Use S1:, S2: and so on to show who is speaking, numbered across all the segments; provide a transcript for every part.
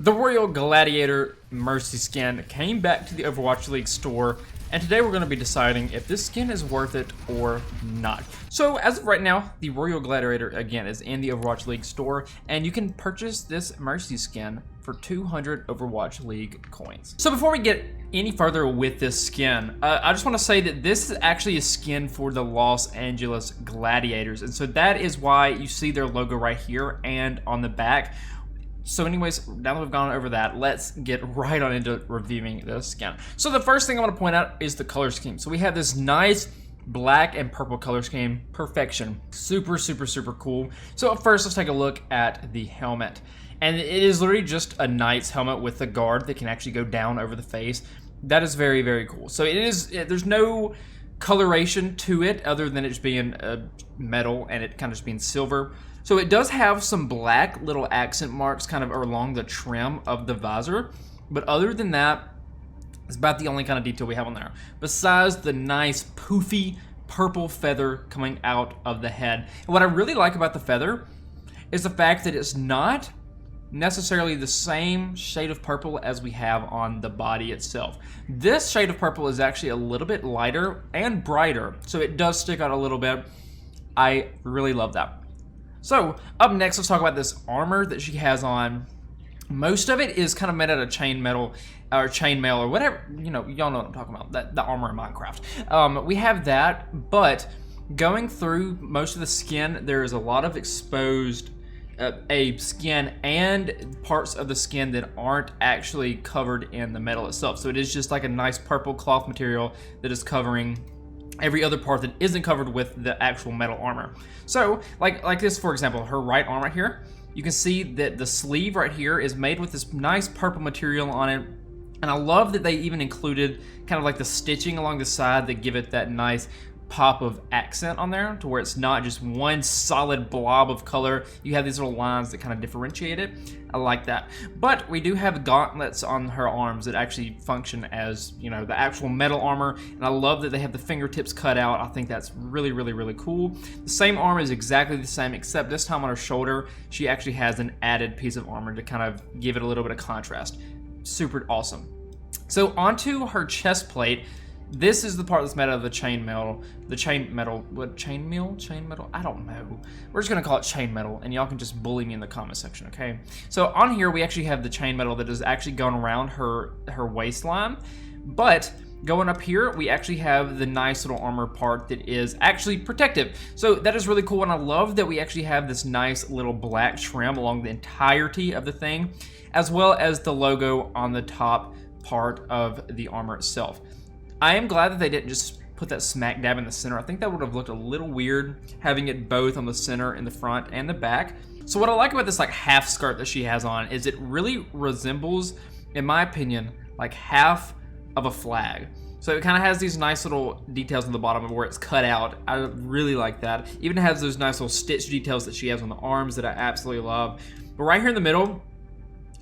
S1: The Royal Gladiator Mercy skin came back to the Overwatch League store, and today we're going to be deciding if this skin is worth it or not. So as of right now, the Royal Gladiator again is in the Overwatch League store, and you can purchase this Mercy skin for 200 Overwatch League coins. So before we get any further with this skin, I just want to say that this is actually a skin for the Los Angeles Gladiators, and so that is why you see their logo right here and on the back. So anyways, now that we've gone over that, let's get right on into reviewing this skin. So the first thing I want to point out is the color scheme. So we have this nice black and purple color scheme, perfection. Super, super, super cool. So first, let's take a look at the helmet. And it is literally just a knight's helmet with a guard that can actually go down over the face. That is very, very cool. So there's no coloration to it other than it just being metal and it kind of just being silver. So it does have some black little accent marks kind of along the trim of the visor, but other than that, it's about the only kind of detail we have on there. Besides the nice poofy purple feather coming out of the head. And what I really like about the feather is the fact that it's not necessarily the same shade of purple as we have on the body itself. This shade of purple is actually a little bit lighter and brighter, so it does stick out a little bit. I really love that. So, up next, let's talk about this armor that she has on. Most of it is kind of made out of chainmail or whatever, you know, y'all know what I'm talking about, the armor in Minecraft. We have that, but going through most of the skin, there is a lot of exposed skin and parts of the skin that aren't actually covered in the metal itself. So it is just like a nice purple cloth material that is covering every other part that isn't covered with the actual metal armor. So, like this, for example, her right arm right here, you can see that the sleeve right here is made with this nice purple material on it. And I love that they even included kind of like the stitching along the side that give it that nice pop of accent on there to where it's not just one solid blob of color. You have these little lines that kind of differentiate it. I like that. But we do have gauntlets on her arms that actually function as, you know, the actual metal armor. And I love that they have the fingertips cut out. I think that's really, really, really cool. The same arm is exactly the same, except this time on her shoulder, she actually has an added piece of armor to kind of give it a little bit of contrast. Super awesome. So onto her chest plate. This is the part that's made out of the chainmail. Chainmail? I don't know. We're just gonna call it chainmetal, and y'all can just bully me in the comment section, okay? So on here, we actually have the chainmetal that is actually going around her waistline, but going up here, we actually have the nice little armor part that is actually protective. So that is really cool, and I love that we actually have this nice little black trim along the entirety of the thing, as well as the logo on the top part of the armor itself. I am glad that they didn't just put that smack dab in the center. I think that would have looked a little weird having it both on the center in the front and the back. So what I like about this like half skirt that she has on is it really resembles, in my opinion, like half of a flag. So it kind of has these nice little details on the bottom of where it's cut out. I really like that. Even has those nice little stitch details that she has on the arms that I absolutely love. But right here in the middle,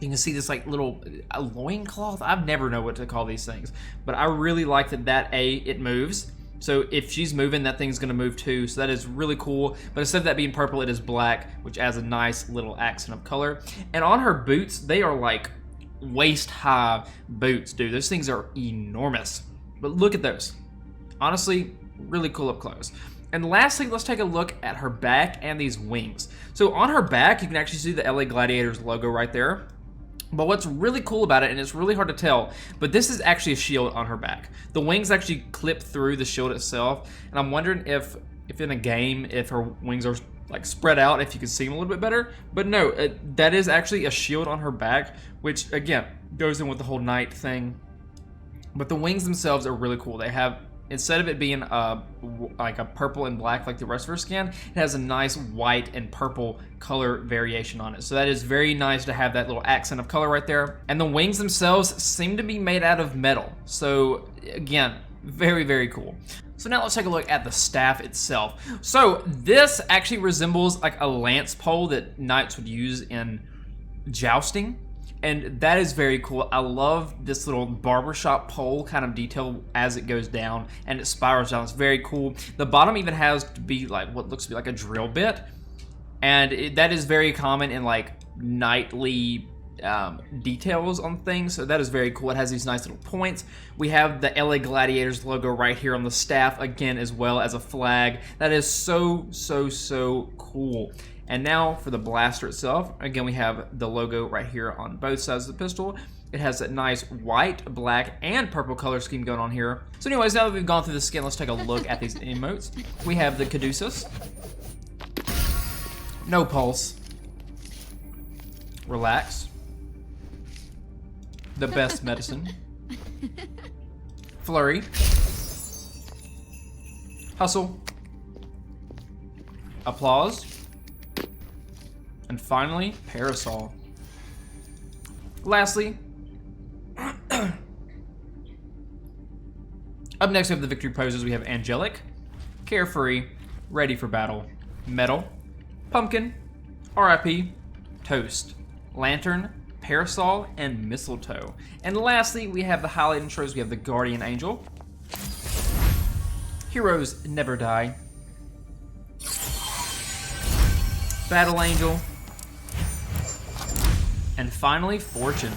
S1: you can see this like little loincloth. I've never know what to call these things, but I really like that it moves. So if she's moving, that thing's gonna move too. So that is really cool. But instead of that being purple, it is black, which adds a nice little accent of color. And on her boots, they are like waist high boots, dude. Those things are enormous. But look at those. Honestly, really cool up close. And lastly, let's take a look at her back and these wings. So on her back, you can actually see the LA Gladiators logo right there. But what's really cool about it, and it's really hard to tell, but this is actually a shield on her back. The wings actually clip through the shield itself, and I'm wondering if in a game, if her wings are like spread out, if you can see them a little bit better. But no, that is actually a shield on her back, which again, goes in with the whole knight thing. But the wings themselves are really cool. They have, instead of it being like a purple and black like the rest of her skin, it has a nice white and purple color variation on it. So that is very nice to have that little accent of color right there. And the wings themselves seem to be made out of metal. So again, very, very cool. So now let's take a look at the staff itself. So this actually resembles like a lance pole that knights would use in jousting. And that is very cool. I love this little barbershop pole kind of detail as it goes down and it spirals down. It's very cool. The bottom even has to be like what looks to be like a drill bit. And that is very common in like knightly details on things, so that is very cool. It has these nice little points. We have the LA Gladiators logo right here on the staff again, as well as a flag. That is so cool. And now for the blaster itself, again we have the logo right here on both sides of the pistol. It has that nice white, black, and purple color scheme going on here. So anyways, now that we've gone through the skin, let's take a look at these emotes. We have the Caduceus. No pulse. Relax. The best medicine. Flurry. Hustle. Applause. And finally, Parasol. Lastly, up next we have the victory poses. We have Angelic, Carefree, Ready for Battle, Metal, Pumpkin, RIP, Toast, Lantern, Parasol, and Mistletoe. And lastly, we have the highlight intros. We have the Guardian Angel, Heroes Never Die, Battle Angel, and finally, Fortune.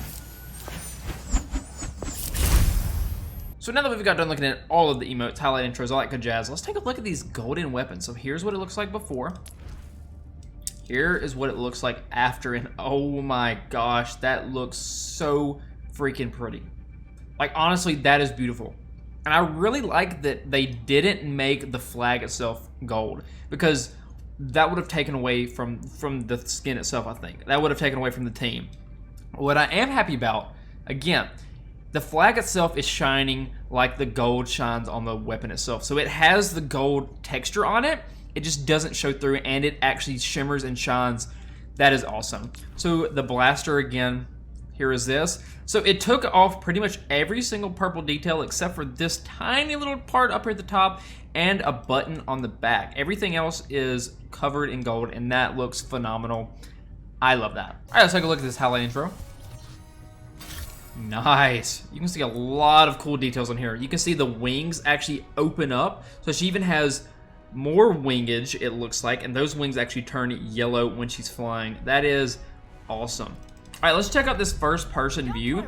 S1: So now that we've got done looking at all of the emotes, highlight intros, all that good jazz, let's take a look at these golden weapons. So here's what it looks like before. Here is what it looks like after, and oh my gosh, that looks so freaking pretty. Like, honestly, that is beautiful. And I really like that they didn't make the flag itself gold, because that would have taken away from the skin itself, I think. That would have taken away from the team. What I am happy about, again, the flag itself is shining like the gold shines on the weapon itself. So it has the gold texture on it. It just doesn't show through, and it actually shimmers and shines. That is awesome. So the blaster, again, here is this. So it took off pretty much every single purple detail except for this tiny little part up here at the top and a button on the back. Everything else is covered in gold, and that looks phenomenal. I love that. All right, let's take a look at this highlight intro. Nice. You can see a lot of cool details on here. You can see the wings actually open up. So she even has more wingage, it looks like, and those wings actually turn yellow when she's flying. That is awesome. All right, let's check out this first person view.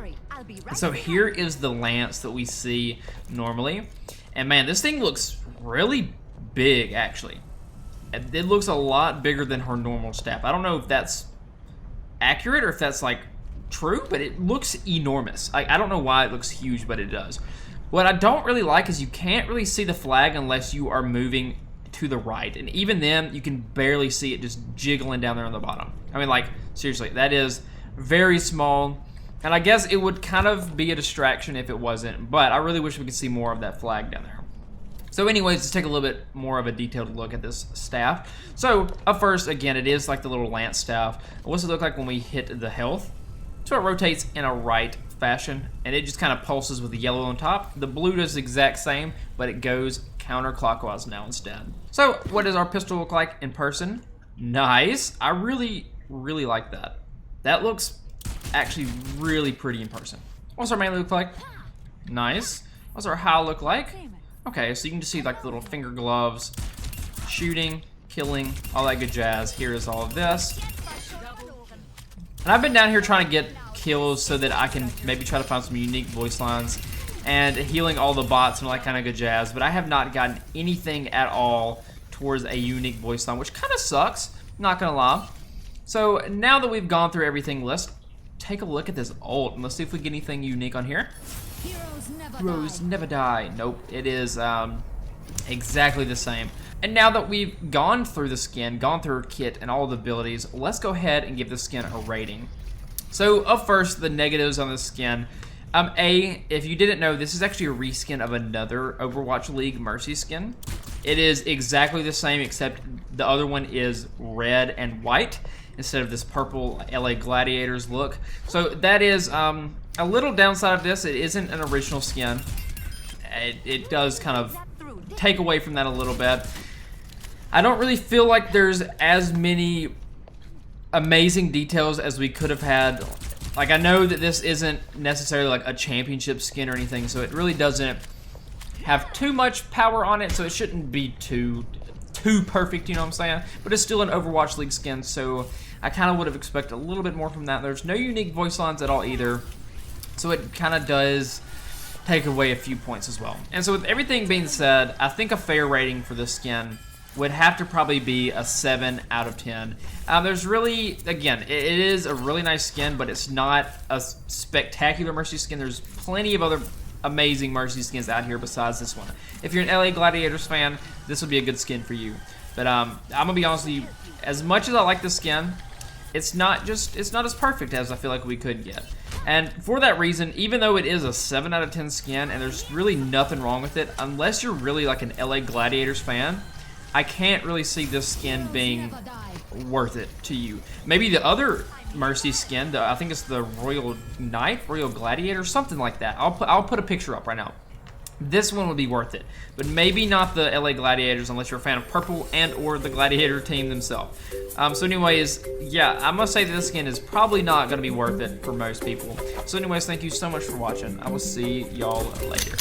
S1: So here is the lance that we see normally. And man, this thing looks really big, actually. It looks a lot bigger than her normal staff. I don't know if that's accurate or if that's like true, but it looks enormous. I don't know why it looks huge, but it does. What I don't really like is you can't really see the flag unless you are moving to the right, and even then you can barely see it just jiggling down there on the bottom. I mean, like, seriously, that is very small, and I guess it would kind of be a distraction if it wasn't, but I really wish we could see more of that flag down there. So anyways, let's take a little bit more of a detailed look at this staff. So up first, again, it is like the little lance staff. What's it look like when we hit the health? So it rotates in a right fashion, and it just kind of pulses with the yellow on top. The blue does the exact same, but it goes counterclockwise now instead. So what does our pistol look like in person? Nice. I really like that. That looks actually really pretty in person. What's our melee look like? Nice. What's our HAL look like? Okay, so you can just see like the little finger gloves, shooting, killing, all that good jazz. Here is all of this. And I've been down here trying to get kills so that I can maybe try to find some unique voice lines and healing all the bots and all that kind of good jazz, but I have not gotten anything at all towards a unique voice line, which kind of sucks, not gonna lie. So now that we've gone through everything, let's take a look at this ult and let's see if we get anything unique on here. Heroes never die. Nope, it is exactly the same. And now that we've gone through the skin, gone through her kit and all the abilities, let's go ahead and give the skin a rating. So up first, the negatives on the skin. If you didn't know, this is actually a reskin of another Overwatch League Mercy skin. It is exactly the same, except the other one is red and white instead of this purple LA Gladiators look. So that is a little downside of this. It isn't an original skin. It does kind of take away from that a little bit. I don't really feel like there's as many amazing details as we could have had. Like, I know that this isn't necessarily like a championship skin or anything, so it really doesn't have too much power on it, so it shouldn't be too perfect, you know what I'm saying? But it's still an Overwatch League skin, so I kind of would have expected a little bit more from that. There's no unique voice lines at all either, so it kind of does take away a few points as well. And so with everything being said, I think a fair rating for this skin would have to probably be a 7 out of 10. There's really, again, it is a really nice skin, but it's not a spectacular Mercy skin. There's plenty of other amazing Mercy skins out here besides this one. If you're an LA Gladiators fan, this would be a good skin for you. But I'm gonna be honest with you, as much as I like this skin, it's not as perfect as I feel like we could get. And for that reason, even though it is a 7 out of 10 skin, and there's really nothing wrong with it, unless you're really like an LA Gladiators fan, I can't really see this skin being worth it to you. Maybe the other Mercy skin, I think it's the Royal Knight, Royal Gladiator, something like that. I'll put a picture up right now. This one would be worth it, but maybe not the LA Gladiators unless you're a fan of purple and or the Gladiator team themselves. So anyways, yeah, I must say that this skin is probably not going to be worth it for most people. So anyways, thank you so much for watching. I will see y'all later.